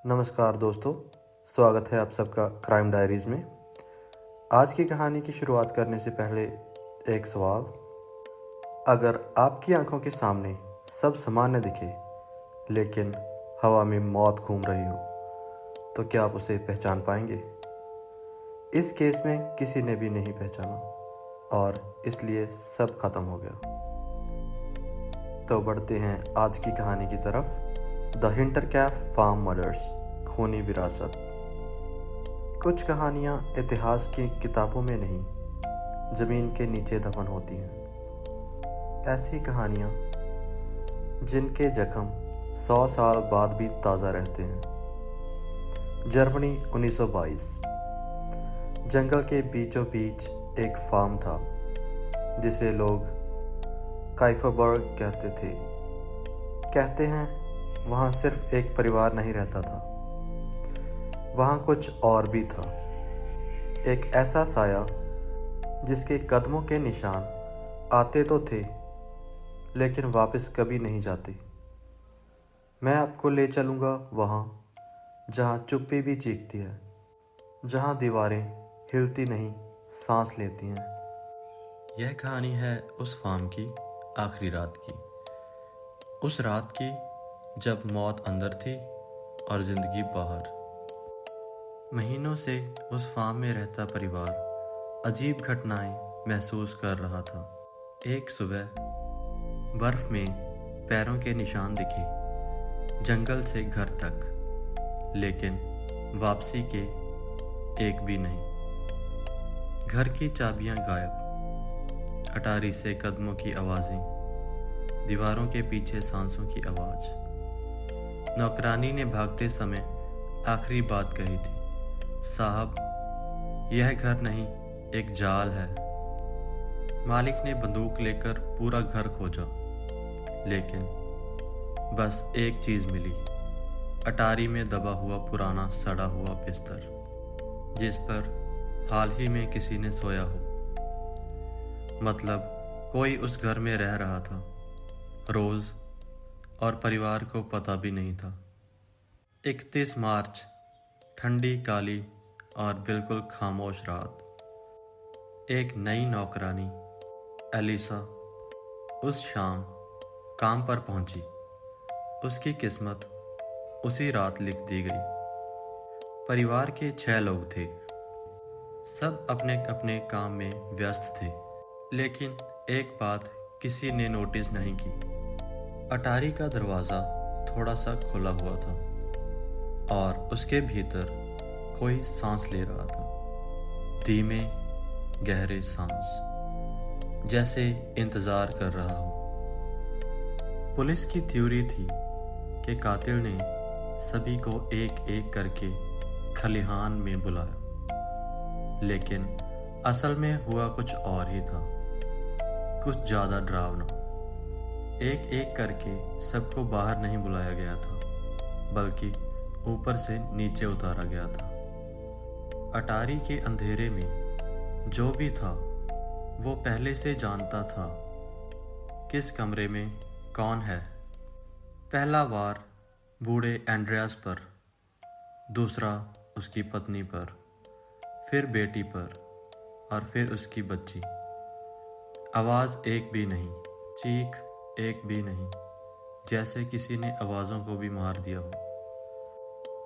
नमस्कार दोस्तों, स्वागत है आप सबका क्राइम डायरीज़ में। आज की कहानी की शुरुआत करने से पहले एक सवाल। अगर आपकी आंखों के सामने सब सामान्य दिखे लेकिन हवा में मौत घूम रही हो, तो क्या आप उसे पहचान पाएंगे? इस केस में किसी ने भी नहीं पहचाना और इसलिए सब खत्म हो गया। तो बढ़ते हैं आज की कहानी की तरफ। द हिंटरकैफ फार्म मर्डर्स, खूनी विरासत। कुछ कहानियाँ इतिहास की किताबों में नहीं, ज़मीन के नीचे दफन होती हैं। ऐसी कहानियाँ जिनके जख्म 100 साल बाद भी ताज़ा रहते हैं। जर्मनी 1922। जंगल के बीचों बीच एक फार्म था जिसे लोग काइफरबर्ग कहते थे। कहते हैं वहाँ सिर्फ एक परिवार नहीं रहता था, वहाँ कुछ और भी था। एक ऐसा साया जिसके कदमों के निशान आते तो थे लेकिन वापस कभी नहीं जाते। मैं आपको ले चलूँगा वहाँ जहाँ चुप्पी भी चीखती है, जहाँ दीवारें हिलती नहीं सांस लेती हैं। यह कहानी है उस फार्म की आखिरी रात की, उस रात की जब मौत अंदर थी और जिंदगी बाहर। महीनों से उस फार्म में रहता परिवार अजीब घटनाएं महसूस कर रहा था। एक सुबह बर्फ में पैरों के निशान दिखे, जंगल से घर तक, लेकिन वापसी के एक भी नहीं। घर की चाबियां गायब, अटारी से कदमों की आवाज़ें, दीवारों के पीछे सांसों की आवाज़। नौकरानी ने भागते समय आखिरी बात कही थी, साहब यह घर नहीं, एक जाल है। मालिक ने बंदूक लेकर पूरा घर खोजा, लेकिन बस एक चीज़ मिली, अटारी में दबा हुआ पुराना सड़ा हुआ बिस्तर, जिस पर हाल ही में किसी ने सोया हो। मतलब कोई उस घर में रह रहा था रोज़, और परिवार को पता भी नहीं था। 31 मार्च, ठंडी काली और बिल्कुल खामोश रात। एक नई नौकरानी एलिसा उस शाम काम पर पहुंची। उसकी किस्मत उसी रात लिख दी गई। परिवार के 6 लोग थे, सब अपने अपने काम में व्यस्त थे, लेकिन एक बात किसी ने नोटिस नहीं की। अटारी का दरवाज़ा थोड़ा सा खुला हुआ था और उसके भीतर कोई सांस ले रहा था, धीमे गहरे सांस, जैसे इंतज़ार कर रहा हो। पुलिस की थ्योरी थी कि कातिल ने सभी को एक एक करके खलिहान में बुलाया, लेकिन असल में हुआ कुछ और ही था, कुछ ज़्यादा डरावना। एक एक करके सबको बाहर नहीं बुलाया गया था, बल्कि ऊपर से नीचे उतारा गया था। अटारी के अंधेरे में जो भी था वो पहले से जानता था किस कमरे में कौन है। पहला वार बूढ़े एंड्रियास पर, दूसरा उसकी पत्नी पर, फिर बेटी पर और फिर उसकी बच्ची। आवाज़ एक भी नहीं, चीख एक भी नहीं, जैसे किसी ने आवाज़ों को भी मार दिया हो।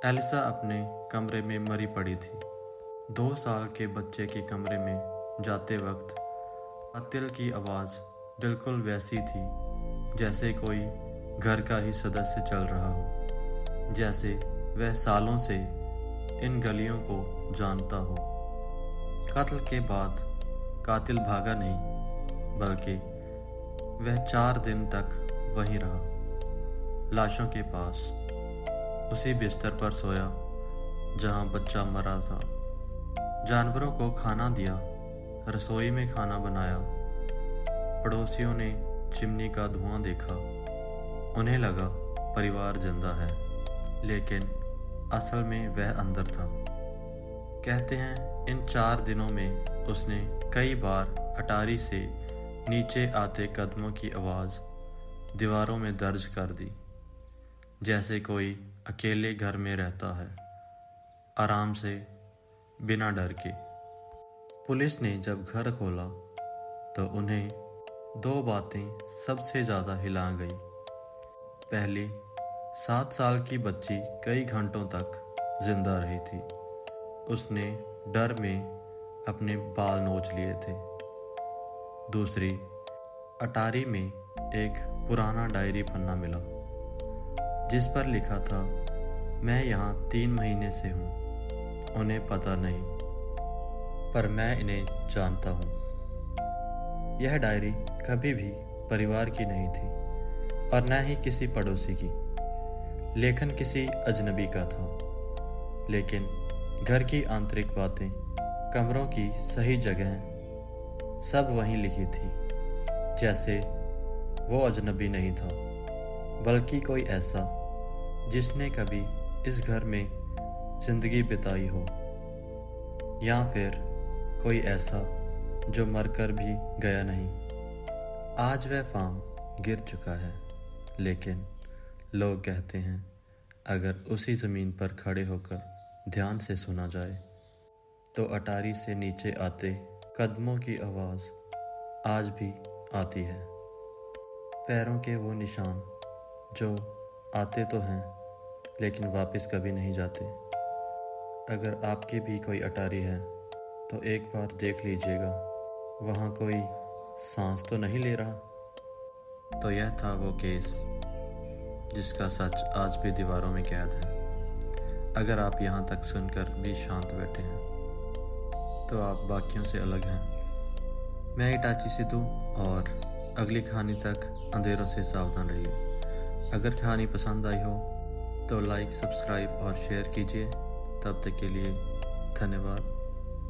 एलिसा अपने कमरे में मरी पड़ी थी। 2 साल के बच्चे के कमरे में जाते वक्त कातिल की आवाज़ बिल्कुल वैसी थी जैसे कोई घर का ही सदस्य चल रहा हो, जैसे वह सालों से इन गलियों को जानता हो। कत्ल के बाद कातिल भागा नहीं, बल्कि वह 4 दिन तक वहीं रहा, लाशों के पास, उसी बिस्तर पर सोया जहां बच्चा मरा था। जानवरों को खाना दिया, रसोई में खाना बनाया। पड़ोसियों ने चिमनी का धुआं देखा, उन्हें लगा परिवार जिंदा है, लेकिन असल में वह अंदर था। कहते हैं इन 4 दिनों में उसने कई बार अटारी से नीचे आते कदमों की आवाज़ दीवारों में दर्ज कर दी, जैसे कोई अकेले घर में रहता है, आराम से, बिना डर के। पुलिस ने जब घर खोला तो उन्हें 2 बातें सबसे ज़्यादा हिला गई। पहली, 7 साल की बच्ची कई घंटों तक जिंदा रही थी। उसने डर में अपने बाल नोच लिए थे। दूसरी, अटारी में एक पुराना डायरी पन्ना मिला जिस पर लिखा था, मैं यहाँ 3 महीने से हूँ, उन्हें पता नहीं, पर मैं इन्हें जानता हूँ। यह डायरी कभी भी परिवार की नहीं थी और न ही किसी पड़ोसी की। लेखन किसी अजनबी का था, लेकिन घर की आंतरिक बातें, कमरों की सही जगह सब वहीं लिखी थी, जैसे वो अजनबी नहीं था, बल्कि कोई ऐसा जिसने कभी इस घर में जिंदगी बिताई हो, या फिर कोई ऐसा जो मरकर भी गया नहीं। आज वह फार्म गिर चुका है, लेकिन लोग कहते हैं अगर उसी ज़मीन पर खड़े होकर ध्यान से सुना जाए तो अटारी से नीचे आते कदमों की आवाज़ आज भी आती है। पैरों के वो निशान जो आते तो हैं लेकिन वापस कभी नहीं जाते। अगर आपकी भी कोई अटारी है तो एक बार देख लीजिएगा, वहाँ कोई सांस तो नहीं ले रहा। तो यह था वो केस जिसका सच आज भी दीवारों में कैद है। अगर आप यहाँ तक सुनकर भी शांत बैठे हैं तो आप बाकियों से अलग हैं। मैं इटाची सिद्धू, और अगली कहानी तक अंधेरों से सावधान रहिए। अगर कहानी पसंद आई हो तो लाइक, सब्सक्राइब और शेयर कीजिए। तब तक के लिए धन्यवाद।